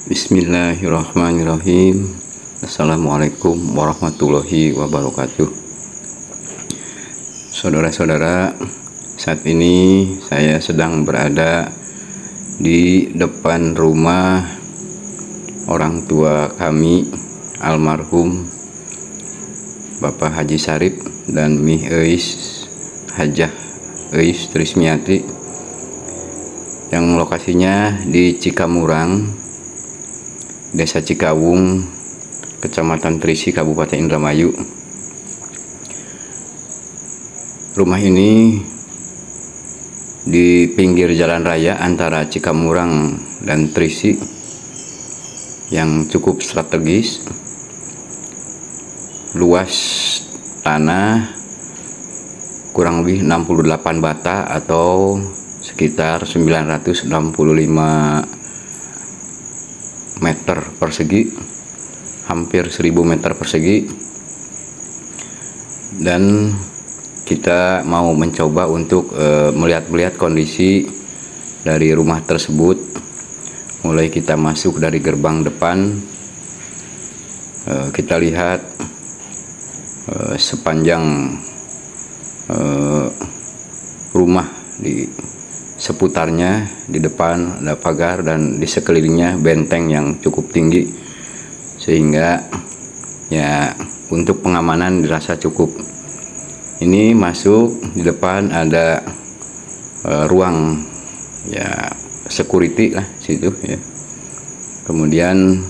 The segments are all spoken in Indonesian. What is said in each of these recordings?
Bismillahirrahmanirrahim. Assalamualaikum warahmatullahi wabarakatuh. Saudara-saudara, saat ini saya sedang berada di depan rumah orang tua kami, almarhum Bapak Haji Sarip dan Mih Eis Hajah Eis Trismiati, yang lokasinya di Cikamurang, Desa Cikawung, Kecamatan Trisi, Kabupaten Indramayu. Rumah ini di pinggir jalan raya antara Cikamurang dan Trisi yang cukup strategis. Luas tanah kurang lebih 68 bata atau sekitar 965 meter persegi, hampir 1000 meter persegi. Dan kita mau mencoba untuk melihat kondisi dari rumah tersebut. Mulai kita masuk dari gerbang depan, kita lihat sepanjang rumah, di seputarnya, di depan ada pagar dan di sekelilingnya benteng yang cukup tinggi, sehingga ya untuk pengamanan dirasa cukup. Ini masuk di depan ada ruang ya security lah situ ya. Kemudian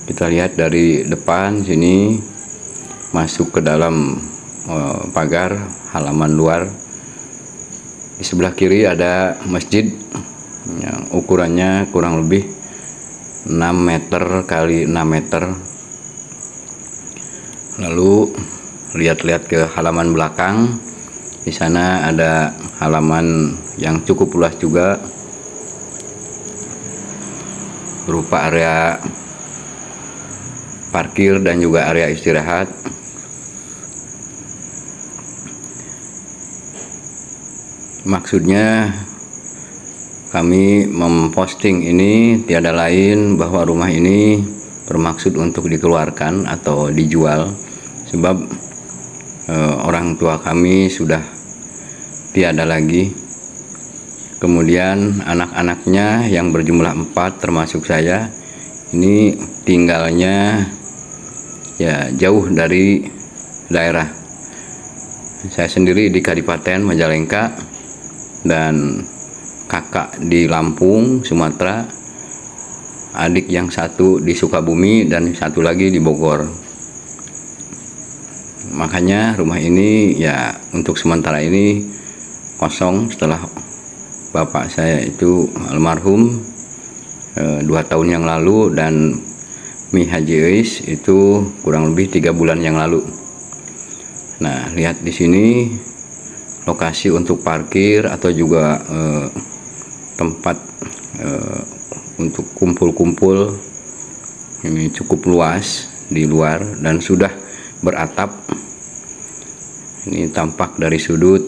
kita lihat dari depan sini masuk ke dalam pagar halaman luar. Di sebelah kiri ada masjid yang ukurannya kurang lebih 6 meter kali 6 meter. Lalu lihat-lihat ke halaman belakang. Di sana ada halaman yang cukup luas juga, berupa area parkir dan juga area istirahat. Maksudnya kami memposting ini tiada lain bahwa rumah ini bermaksud untuk dikeluarkan atau dijual, sebab orang tua kami sudah tiada lagi. Kemudian anak-anaknya yang berjumlah 4 termasuk saya ini tinggalnya ya jauh dari daerah. Saya sendiri di Kadipaten Majalengka dan kakak di Lampung, Sumatera, adik yang satu di Sukabumi dan satu lagi di Bogor. Makanya rumah ini ya untuk sementara ini kosong setelah bapak saya itu almarhum 2 tahun yang lalu, dan Mih Haji Eis itu kurang lebih 3 bulan yang lalu. Nah, lihat di sini lokasi untuk parkir atau juga tempat untuk kumpul-kumpul ini cukup luas di luar dan sudah beratap. Ini tampak dari sudut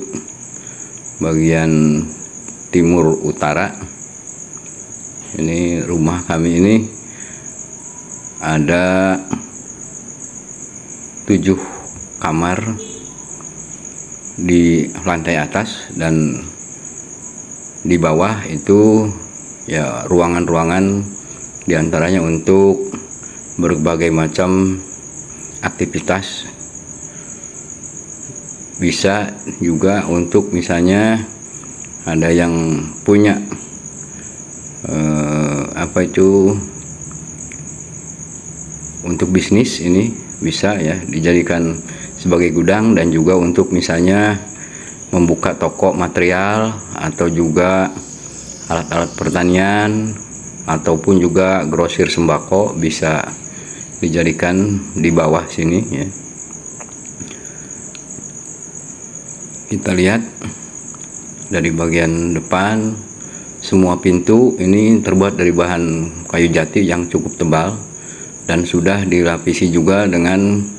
bagian timur utara. Ini rumah kami ini ada 7 kamar di lantai atas, dan di bawah itu ya ruangan-ruangan diantaranya untuk berbagai macam aktivitas. Bisa juga untuk misalnya ada yang punya untuk bisnis, ini bisa ya dijadikan sebagai gudang, dan juga untuk misalnya membuka toko material atau juga alat-alat pertanian ataupun juga grosir sembako bisa dijadikan di bawah sini ya. Kita lihat dari bagian depan, semua pintu ini terbuat dari bahan kayu jati yang cukup tebal dan sudah dilapisi juga dengan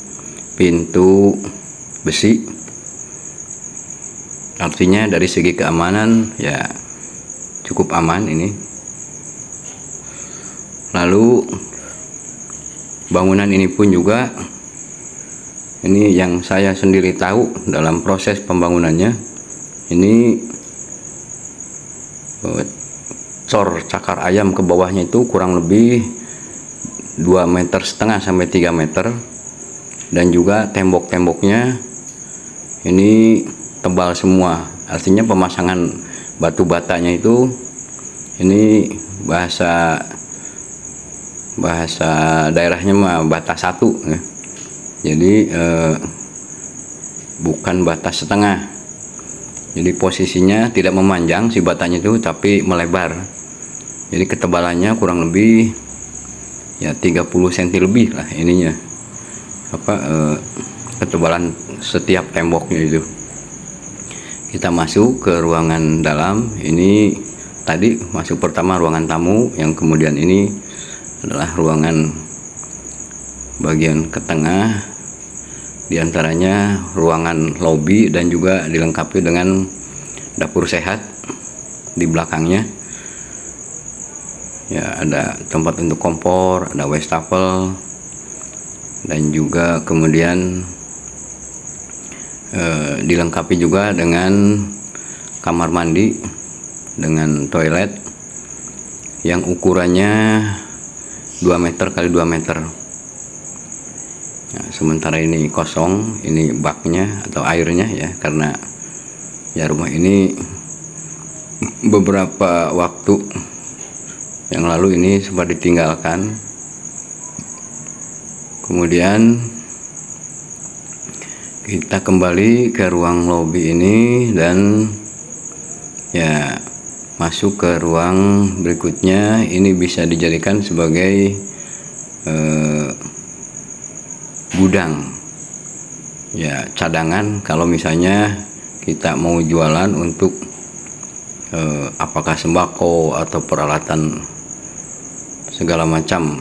pintu besi. Artinya dari segi keamanan ya cukup aman ini. Lalu bangunan ini pun juga, ini yang saya sendiri tahu dalam proses pembangunannya, ini cor cakar ayam ke bawahnya itu kurang lebih 2,5 meter sampai 3 meter, dan juga tembok-temboknya ini tebal semua. Artinya pemasangan batu batanya itu, ini bahasa daerahnya mah bata satu ya. Jadi bukan bata setengah. Jadi posisinya tidak memanjang si batanya itu, tapi melebar. Jadi ketebalannya kurang lebih ya 30 cm lebih lah ininya. Ketebalan setiap temboknya itu. Kita masuk ke ruangan dalam. Ini tadi masuk pertama ruangan tamu, yang kemudian ini adalah ruangan bagian ke tengah. Di antaranya ruangan lobi dan juga dilengkapi dengan dapur sehat di belakangnya. Ya, ada tempat untuk kompor, ada wastafel, dan juga kemudian dilengkapi juga dengan kamar mandi dengan toilet yang ukurannya 2 meter kali 2 meter. Nah, sementara ini kosong, ini baknya atau airnya ya, karena ya rumah ini beberapa waktu yang lalu ini sempat ditinggalkan. Kemudian kita kembali ke ruang lobi ini dan ya masuk ke ruang berikutnya. Ini bisa dijadikan sebagai gudang ya, cadangan kalau misalnya kita mau jualan untuk apakah sembako atau peralatan segala macam,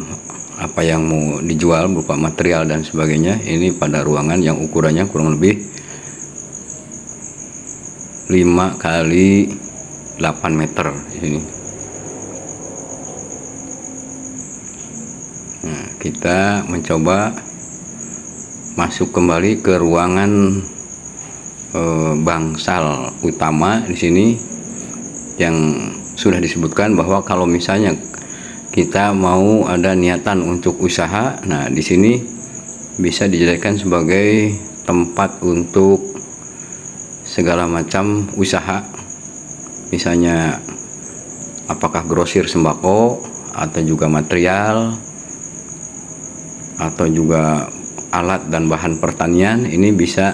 apa yang mau dijual berupa material dan sebagainya. Ini pada ruangan yang ukurannya kurang lebih 5 kali 8 meter di sini. Nah, kita mencoba masuk kembali ke ruangan bangsal utama di sini, yang sudah disebutkan bahwa kalau misalnya kita mau ada niatan untuk usaha, nah di sini bisa dijadikan sebagai tempat untuk segala macam usaha, misalnya apakah grosir sembako atau juga material atau juga alat dan bahan pertanian. Ini bisa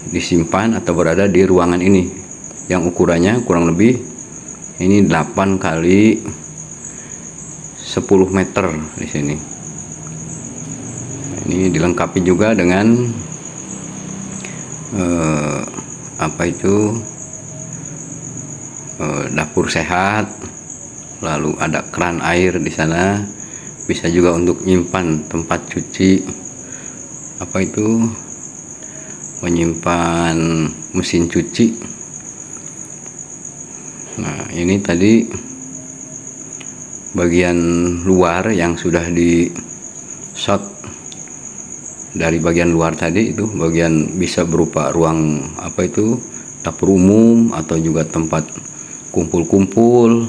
disimpan atau berada di ruangan ini yang ukurannya kurang lebih ini 8 kali 10 meter di sini. Ini dilengkapi juga dengan dapur sehat, lalu ada keran air di sana, bisa juga untuk nyimpan tempat cuci, menyimpan mesin cuci. Nah, ini tadi bagian luar yang sudah di shot dari bagian luar tadi, itu bagian bisa berupa ruang dapur umum atau juga tempat kumpul-kumpul.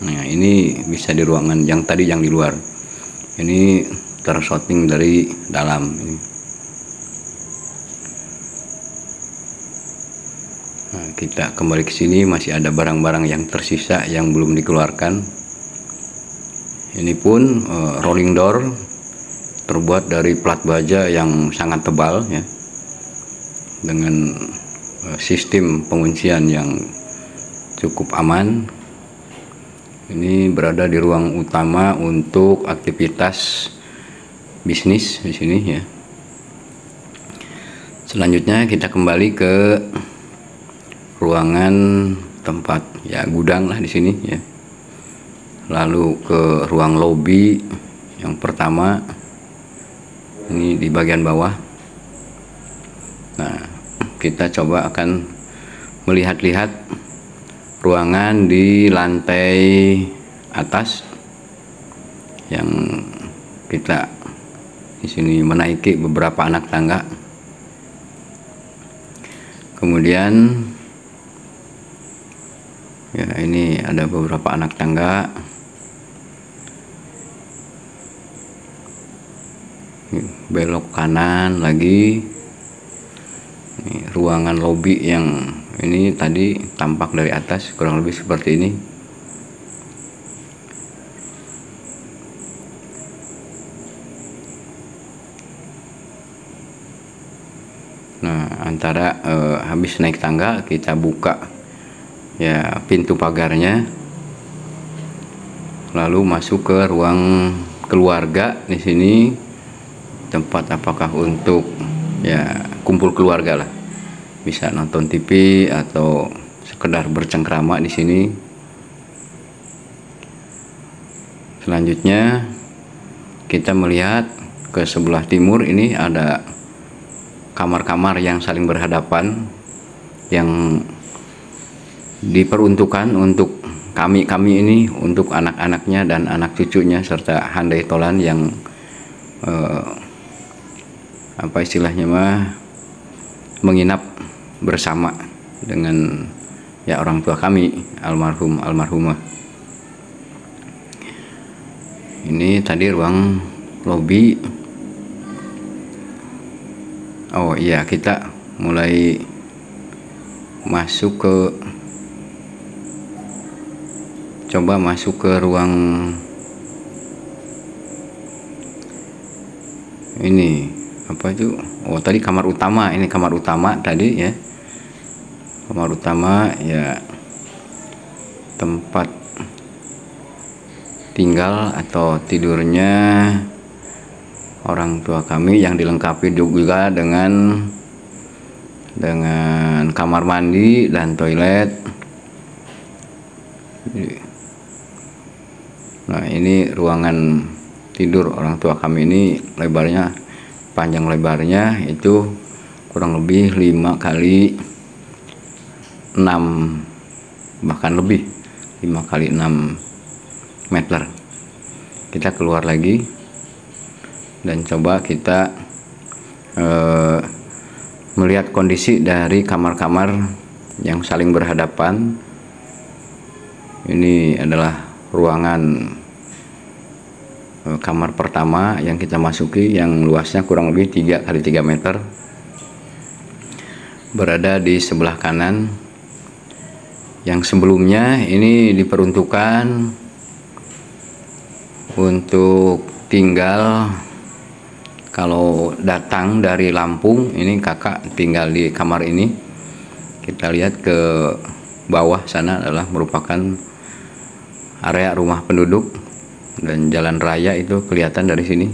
Nah, ini bisa di ruangan yang tadi yang di luar. Ini tershooting dari dalam ini. Nah, kita kembali ke sini, masih ada barang-barang yang tersisa yang belum dikeluarkan. Ini pun rolling door terbuat dari plat baja yang sangat tebal ya, dengan sistem penguncian yang cukup aman. Ini berada di ruang utama untuk aktivitas bisnis di sini ya. Selanjutnya kita kembali ke ruangan tempat ya gudang lah di sini ya. Lalu ke ruang lobi yang pertama, ini di bagian bawah. Nah, kita coba akan melihat-lihat ruangan di lantai atas. yang kita di sini menaiki beberapa anak tangga. Kemudian ya, ini ada beberapa anak tangga. Belok kanan lagi. Ini ruangan lobi yang ini tadi tampak dari atas, kurang lebih seperti ini. Nah, antara habis naik tangga kita buka ya pintu pagarnya, lalu masuk ke ruang keluarga. Di sini tempat apakah untuk ya kumpul keluarga lah, bisa nonton TV atau sekedar bercengkrama di sini. Selanjutnya kita melihat ke sebelah timur, ini ada kamar-kamar yang saling berhadapan yang diperuntukkan untuk kami ini, untuk anak-anaknya dan anak cucunya serta handai tolan yang apa istilahnya mah menginap bersama dengan ya orang tua kami, almarhum almarhumah. Ini tadi ruang lobi. Oh iya, kita mulai masuk ke, coba masuk ke ruang ini apa itu. Oh tadi kamar utama, ini kamar utama tadi ya, kamar utama ya, tempat tinggal atau tidurnya orang tua kami, yang dilengkapi juga dengan kamar mandi dan toilet. Nah, ini ruangan tidur orang tua kami. Ini lebarnya, panjang lebarnya itu kurang lebih 5 kali 6, bahkan lebih 5 kali 6 meter. Kita keluar lagi dan coba kita melihat kondisi dari kamar-kamar yang saling berhadapan. Ini adalah ruangan kamar pertama yang kita masuki, yang luasnya kurang lebih 3 kali 3 meter, berada di sebelah kanan. Yang sebelumnya ini diperuntukkan untuk tinggal kalau datang dari Lampung. Ini kakak tinggal di kamar ini. Kita lihat ke bawah sana adalah merupakan area rumah penduduk, dan jalan raya itu kelihatan dari sini.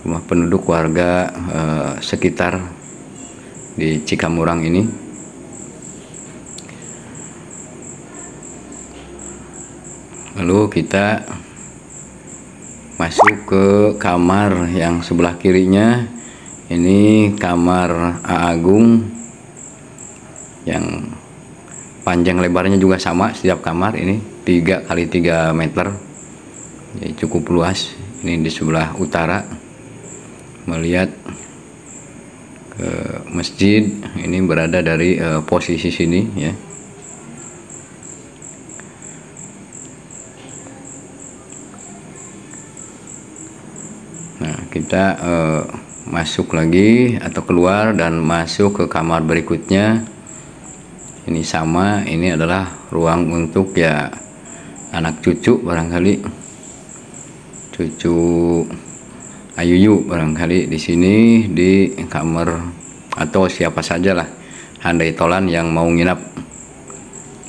Rumah penduduk warga sekitar di Cikamurang ini. Lalu kita masuk ke kamar yang sebelah kirinya. Ini kamar A Agung yang panjang lebarnya juga sama setiap kamar. Ini 3 kali 3 meter, ya, cukup luas. Ini di sebelah utara, melihat ke masjid. Ini berada dari posisi sini ya. Nah, kita masuk lagi atau keluar dan masuk ke kamar berikutnya. Ini sama, ini adalah ruang untuk ya anak cucu, barangkali cucu Ayuyu barangkali di sini, di kamar, atau siapa sajalah handai tolan yang mau nginap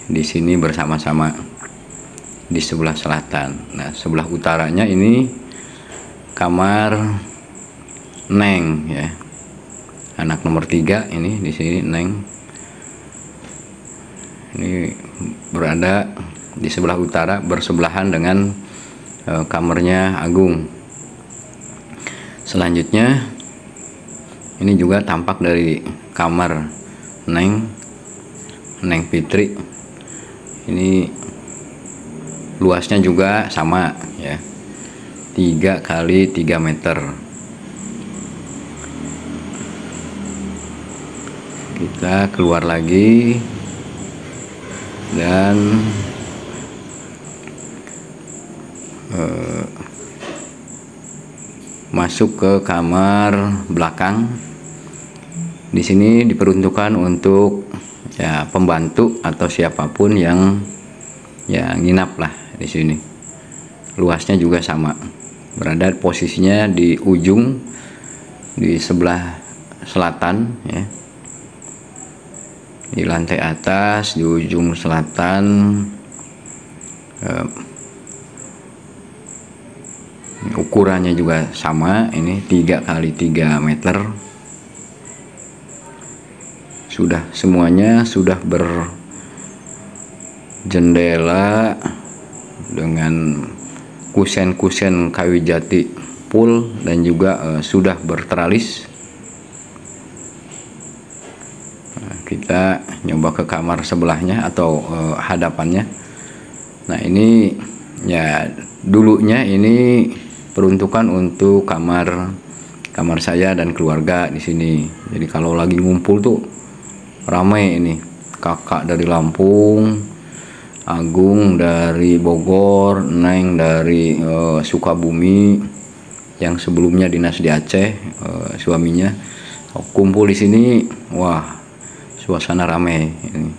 di sini bersama-sama di sebelah selatan. Nah, sebelah utaranya ini kamar Neng ya, anak nomor 3 ini di sini Neng. Ini berada di sebelah utara bersebelahan dengan kamarnya Agung. Selanjutnya ini juga tampak dari kamar Neng Fitri. Ini luasnya juga sama ya, 3 kali 3 meter. Kita keluar lagi dan masuk ke kamar belakang. Di sini diperuntukkan untuk ya pembantu atau siapapun yang ya nginap lah di sini. Luasnya juga sama, berada posisinya di ujung, di sebelah selatan ya, di lantai atas di ujung selatan. Ukurannya juga sama, ini 3 kali 3 meter. Sudah semuanya sudah berjendela dengan kusen-kusen kayu jati full dan juga sudah berteralis. Nah, kita nyoba ke kamar sebelahnya atau hadapannya. Nah, ini ya dulunya ini peruntukan untuk kamar saya dan keluarga di sini. Jadi kalau lagi ngumpul tuh ramai ini, kakak dari Lampung, Agung dari Bogor, Neng dari Sukabumi yang sebelumnya dinas di Aceh, suaminya kumpul di sini. Wah, suasana ramai ini,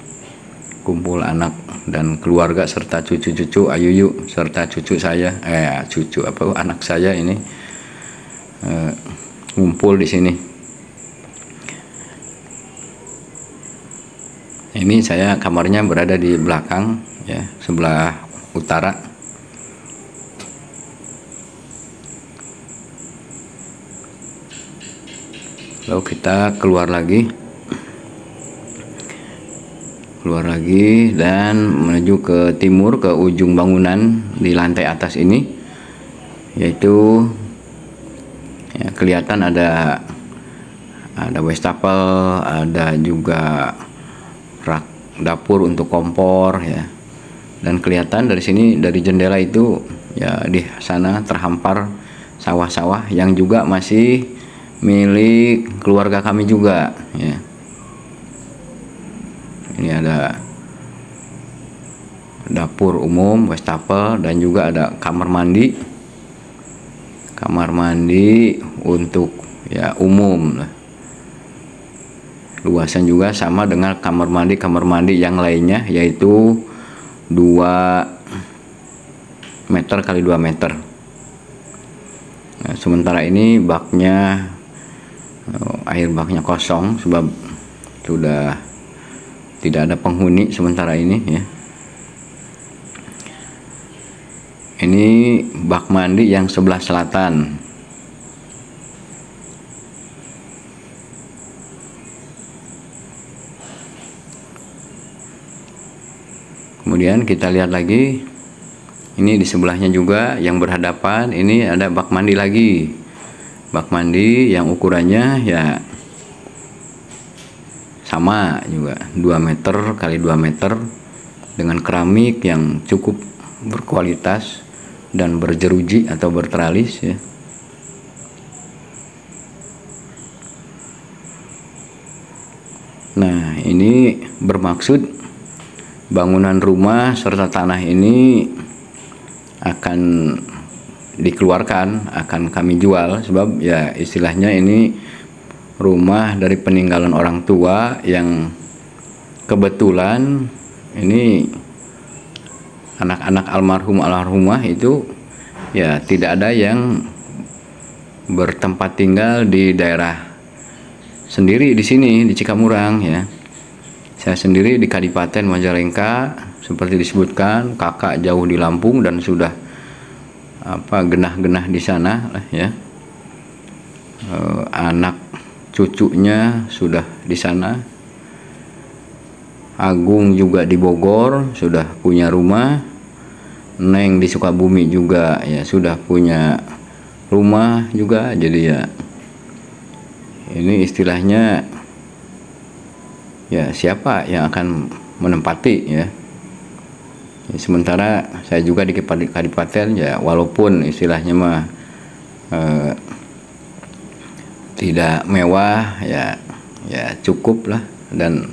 kumpul anak dan keluarga serta cucu-cucu Ayuyu serta cucu saya, anak saya ini ngumpul di sini. Ini saya kamarnya berada di belakang ya, sebelah utara. Lalu kita keluar lagi dan menuju ke timur, ke ujung bangunan di lantai atas ini, yaitu ya, kelihatan ada wastafel, ada juga rak dapur untuk kompor ya, dan kelihatan dari sini, dari jendela itu ya, di sana terhampar sawah-sawah yang juga masih milik keluarga kami juga ya. Ini ada dapur umum, wastafel, dan juga ada kamar mandi untuk ya umum lah. Luasan juga sama dengan kamar mandi yang lainnya, yaitu 2 meter kali 2 meter. Nah, sementara ini baknya, air baknya kosong sebab sudah tidak ada penghuni sementara ini ya. Ini bak mandi yang sebelah selatan. Kemudian kita lihat lagi, ini di sebelahnya juga yang berhadapan, ini ada bak mandi lagi. Bak mandi yang ukurannya ya sama juga, 2 meter kali 2 meter dengan keramik yang cukup berkualitas dan berjeruji atau berteralis ya. Nah, ini bermaksud bangunan rumah serta tanah ini akan dikeluarkan, akan kami jual, sebab ya istilahnya ini rumah dari peninggalan orang tua yang kebetulan ini anak-anak almarhumah itu ya tidak ada yang bertempat tinggal di daerah sendiri di sini di Cikamurang ya. Saya sendiri di Kadipaten Majalengka, seperti disebutkan, kakak jauh di Lampung dan sudah genah-genah di sana ya. Anak cucunya sudah di sana. Agung juga di Bogor sudah punya rumah. Neng di Sukabumi juga ya sudah punya rumah juga. Jadi ya ini istilahnya ya siapa yang akan menempati ya Sementara saya juga di Kadipaten ya, walaupun istilahnya mah tidak mewah ya, cukup lah, dan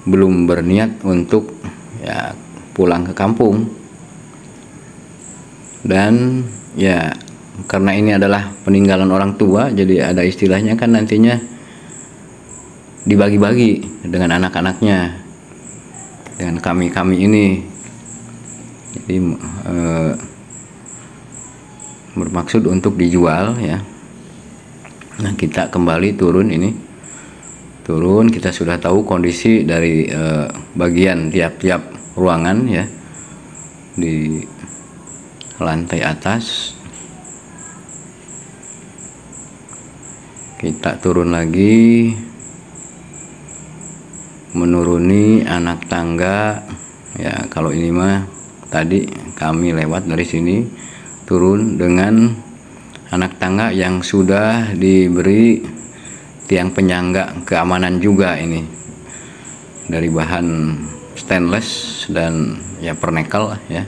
belum berniat untuk ya pulang ke kampung. Dan ya karena ini adalah peninggalan orang tua, jadi ada istilahnya kan nantinya dibagi-bagi dengan anak-anaknya, dengan kami ini. Jadi bermaksud untuk dijual ya. Nah, kita kembali turun, kita sudah tahu kondisi dari bagian tiap-tiap ruangan ya. Di lantai atas kita turun lagi, menuruni anak tangga ya. Kalau ini mah tadi kami lewat dari sini, turun dengan anak tangga yang sudah diberi tiang penyangga keamanan juga, ini dari bahan stainless dan ya pernekel ya.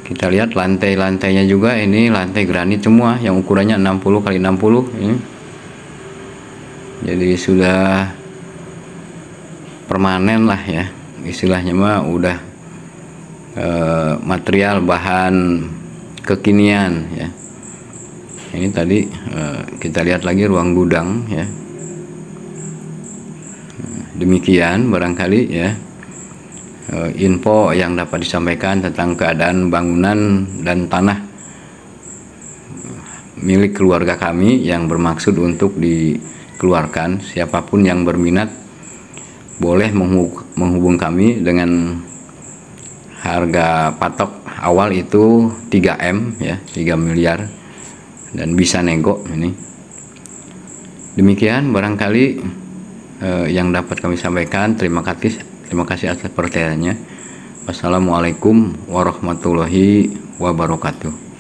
Kita lihat lantai-lantainya juga, ini lantai granit semua yang ukurannya 60 x 60 ini. Jadi sudah permanen lah ya, istilahnya mah udah material bahan kekinian ya. Ini tadi kita lihat lagi ruang gudang ya. Demikian barangkali ya info yang dapat disampaikan tentang keadaan bangunan dan tanah milik keluarga kami yang bermaksud untuk dikeluarkan. Siapapun yang berminat boleh menghubung kami dengan harga patok awal itu 3M ya, 3 miliar, dan bisa nego ini. Demikian barangkali yang dapat kami sampaikan. Terima kasih atas perhatiannya. Wassalamualaikum warahmatullahi wabarakatuh.